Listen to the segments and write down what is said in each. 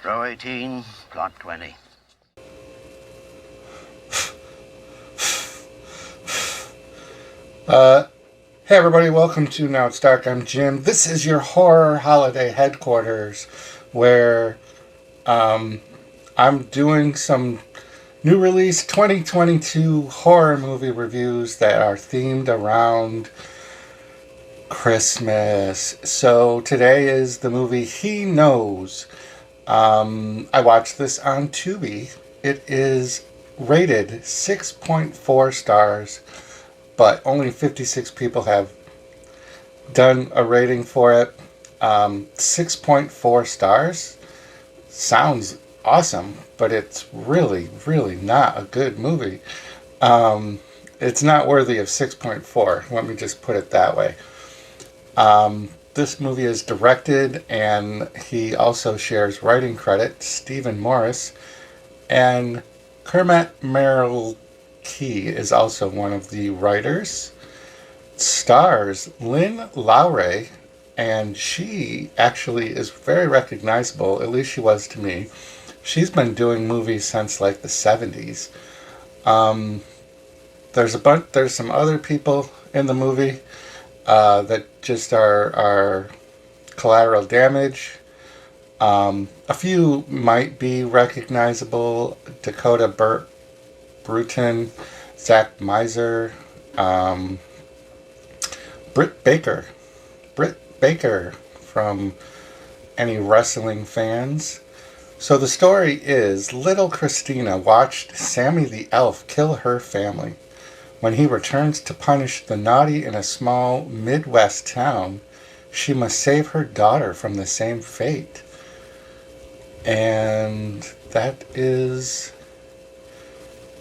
Row 18, plot 20. Hey everybody, welcome to Now It's Dark. I'm Jim. This is your horror holiday headquarters where I'm doing some new release 2022 horror movie reviews that are themed around Christmas. So today is the movie He Knows. I watched this on TUBI. It is rated 6.4 stars, but only 56 people have done a rating for it. 6.4 stars sounds awesome, but it's really, really not a good movie. It's not worthy of 6.4. Let me just put it that way. This movie is directed, and he also shares writing credit, Stephen Morris, and Kermit Merrill Key is also one of the writers. Stars Lynn Lowry, and she actually is very recognizable, at least she was to me. She's been doing movies since like the 70s. There's some other people in the movie that just are collateral damage. A few might be recognizable: Dakota Bruton, Zach Miser, Britt Baker from any wrestling fans. So the story is, little Christina watched Sammy the Elf kill her family. When he returns to punish the naughty in a small Midwest town, she must save her daughter from the same fate. And that is...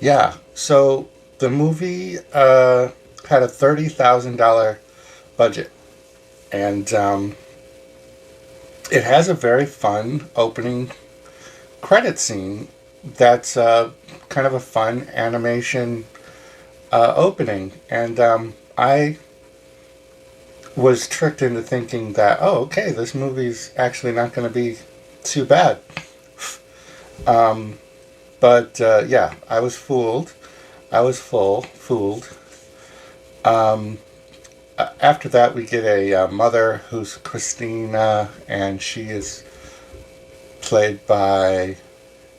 yeah. So the movie had a $30,000 budget. And it has a very fun opening credit scene that's kind of a fun animation opening. And I was tricked into thinking that, oh, okay, this movie's actually not going to be too bad. But yeah, I was fooled. Fooled. After that, we get a mother who's Christina, and she is played by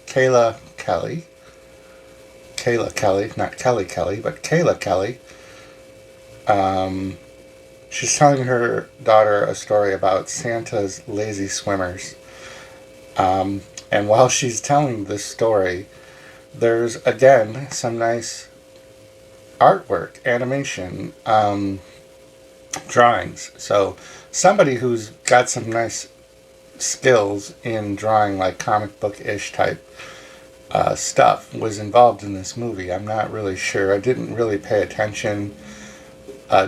Kayla Kelly. Not Kelly Kelly, but Kayla Kelly. She's telling her daughter a story about Santa's lazy swimmers. And while she's telling this story, there's again some nice artwork, animation, drawings. So somebody who's got some nice skills in drawing like comic book-ish type stuff was involved in this movie. I'm not really sure. I didn't really pay attention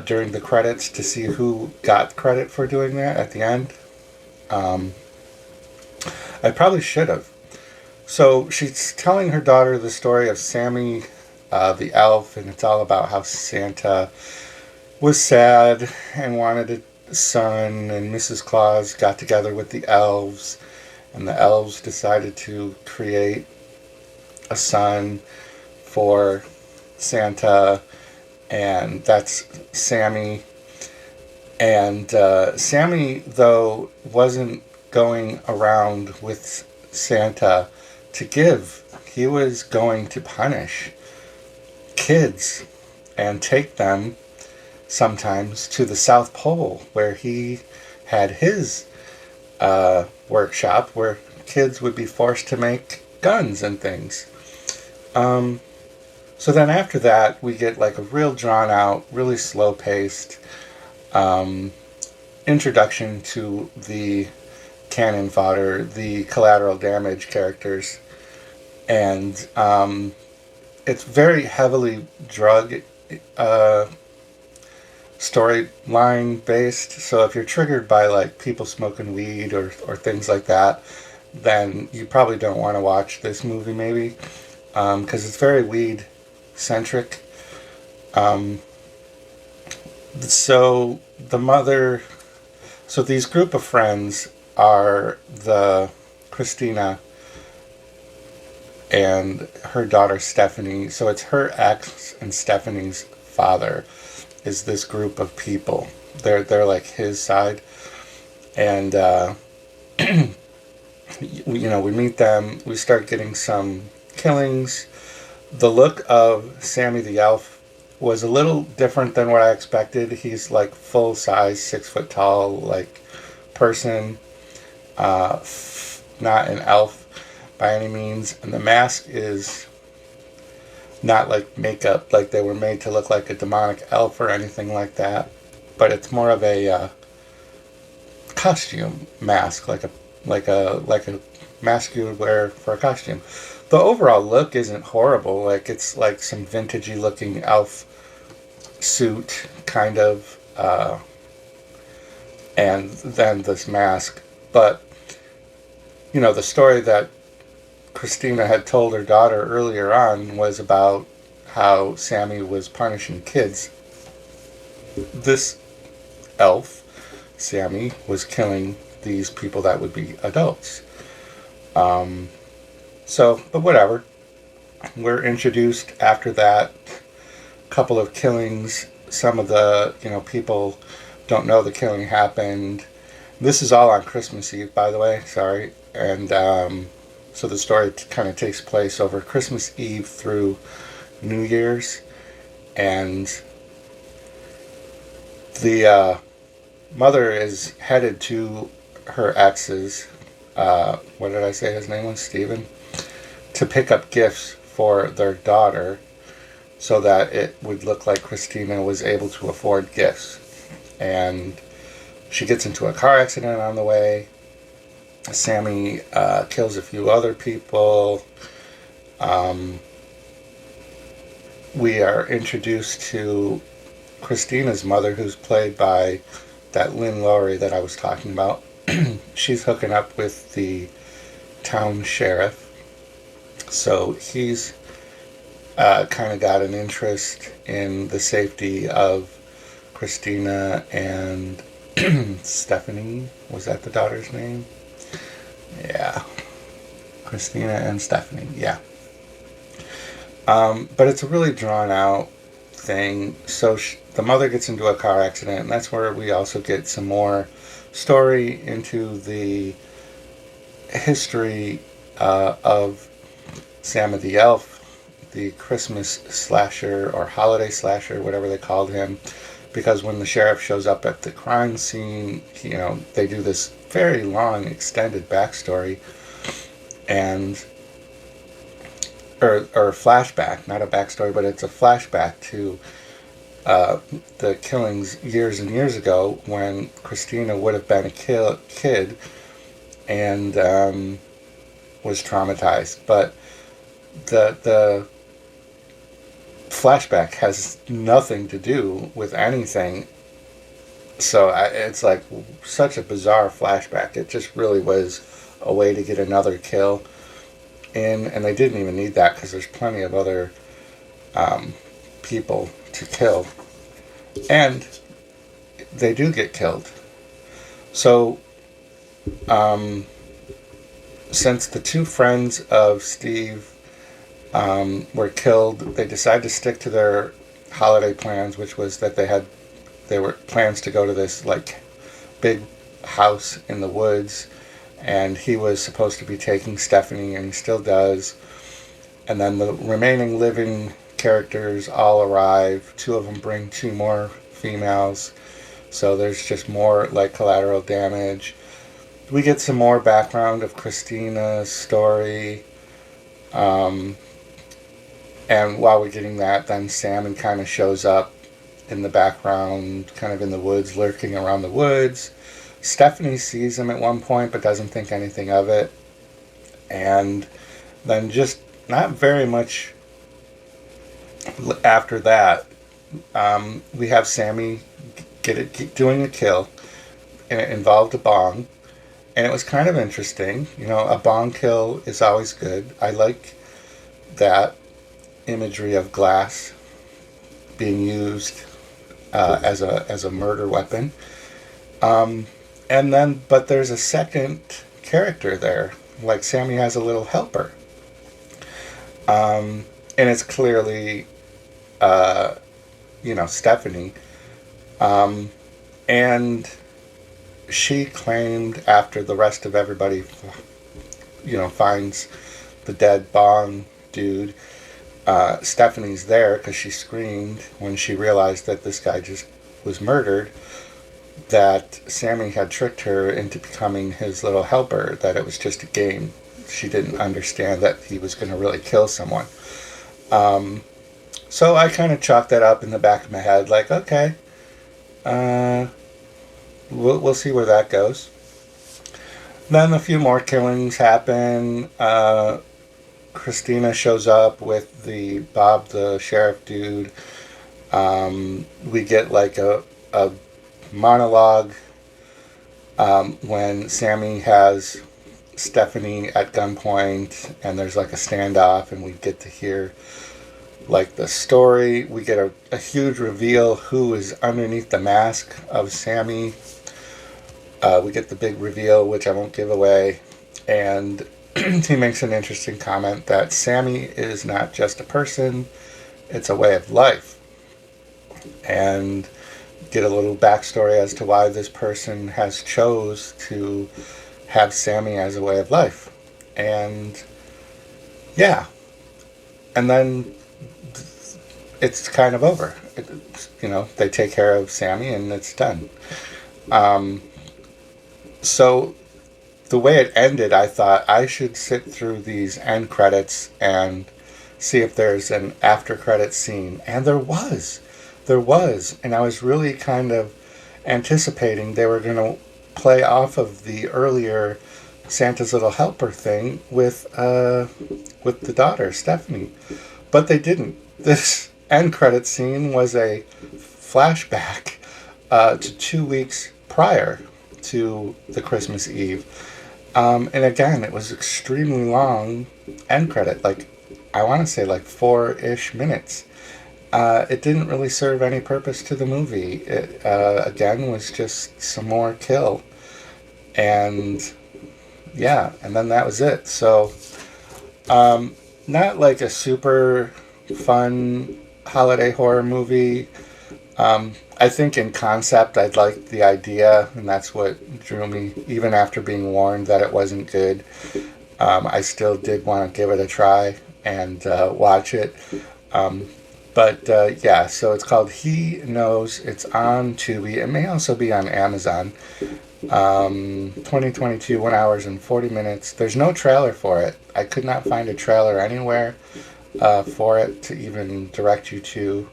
during the credits to see who got credit for doing that at the end. I probably should have. So she's telling her daughter the story of Sammy the Elf, and it's all about how Santa was sad and wanted a son, and Mrs. Claus got together with the elves, and the elves decided to create a son for Santa, and that's Sammy. And Sammy, though, wasn't going around with Santa to give. He was going to punish kids and take them sometimes to the South Pole, where he had his workshop where kids would be forced to make guns and things. So then after that, we get like a real drawn out, really slow paced introduction to the cannon fodder, the collateral damage characters. And it's very heavily drug storyline based. So if you're triggered by like people smoking weed or things like that, then you probably don't want to watch this movie maybe, because it's very weed centric. So these group of friends are the Christina and her daughter Stephanie. So it's her ex and Stephanie's father is this group of people. They're like his side, and we meet them. We start getting some killings. The look of Sammy the Elf was a little different than what I expected. He's like full size, 6 foot tall, like person, not an elf by any means. And the mask is not like makeup, like they were made to look like a demonic elf or anything like that. But it's more of a costume mask, like a mask you would wear for a costume. The overall look isn't horrible. Like it's like some vintagey looking elf suit kind of, and then this mask. But the story that Christina had told her daughter earlier on was about how Sammy was punishing kids. This elf, Sammy, was killing these people that would be adults. But whatever. We're introduced after that. Couple of killings. Some of the, people don't know the killing happened. This is all on Christmas Eve, by the way. Sorry. And so the story kind of takes place over Christmas Eve through New Year's. And the mother is headed to her ex's, what did I say his name was? Stephen? To pick up gifts for their daughter so that it would look like Christina was able to afford gifts. And she gets into a car accident on the way. Sammy kills a few other people. We are introduced to Christina's mother, who's played by that Lynn Lowry that I was talking about. She's hooking up with the town sheriff. So he's kind of got an interest in the safety of Christina and Stephanie. Was that the daughter's name? Yeah. Christina and Stephanie, yeah. But it's a really drawn out thing. So the mother gets into a car accident, and that's where we also get some more story into the history of Sammy the Elf, the Christmas slasher or holiday slasher, whatever they called him. Because when the sheriff shows up at the crime scene, they do this very long, extended backstory, and or flashback, not a backstory, but it's a flashback to the killings years and years ago when Christina would have been a kid and was traumatized. But the flashback has nothing to do with anything. So it's like such a bizarre flashback. It just really was a way to get another kill in, and they didn't even need that because there's plenty of other people to kill. And they do get killed. So since the two friends of Steve were killed, they decided to stick to their holiday plans, which was that they were plans to go to this like big house in the woods, and he was supposed to be taking Stephanie, and he still does. And then the remaining living characters all arrive. 2 of them bring 2 more females, so there's just more like collateral damage. We get some more background of Christina's story. And while we're getting that, then Salmon kind of shows up in the background, kind of in the woods, lurking around the woods. Stephanie sees him at one point, but doesn't think anything of it. And then just not very much after that, we have Sammy doing a kill, and it involved a bong. And it was kind of interesting. A bong kill is always good. I like that imagery of glass being used as a murder weapon. But there's a second character there. Like Sammy has a little helper. And it's clearly, Stephanie. And she claimed after the rest of everybody, finds the dead Bong dude, Stephanie's there because she screamed when she realized that this guy just was murdered, that Sammy had tricked her into becoming his little helper, that it was just a game. She didn't understand that he was going to really kill someone. So I kind of chalked that up in the back of my head, like, okay, we'll see where that goes. Then a few more killings happen. Christina shows up with the Bob the sheriff dude. We get like a monologue when Sammy has Stephanie at gunpoint and there's like a standoff, and we get to hear like the story. We get a huge reveal who is underneath the mask of Sammy. We get the big reveal, which I won't give away, and he makes an interesting comment that Sammy is not just a person, it's a way of life. And get a little backstory as to why this person has chose to have Sammy as a way of life. And yeah. And then it's kind of over. They take care of Sammy and it's done. So the way it ended, I thought I should sit through these end credits and see if there's an after credits scene. And there was. And I was really kind of anticipating they were going to play off of the earlier Santa's Little Helper thing with the daughter, Stephanie. But they didn't. This end credit scene was a flashback to 2 weeks prior to the Christmas Eve. And again, it was extremely long end credit, I want to say 4-ish minutes. It didn't really serve any purpose to the movie. It, again, was just some more kill. And, yeah, and then that was it. So, not like a super fun holiday horror movie. I think in concept I'd like the idea, and that's what drew me, even after being warned that it wasn't good. I still did want to give it a try and watch it. Yeah, so it's called He Knows. It's on TUBI. It may also be on Amazon. 2022, 1 hour and 40 minutes. There's no trailer for it. I could not find a trailer anywhere for it to even direct you to.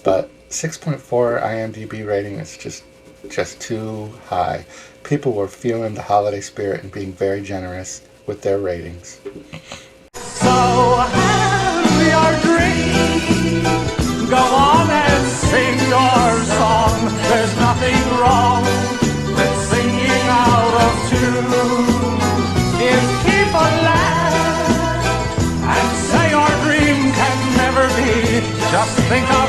But 6.4 IMDb rating is just too high. People were feeling the holiday spirit and being very generous with their ratings. So have your dream. Go on and sing your song. There's nothing wrong with singing out of tune. If people laugh and say your dream can never be, just think of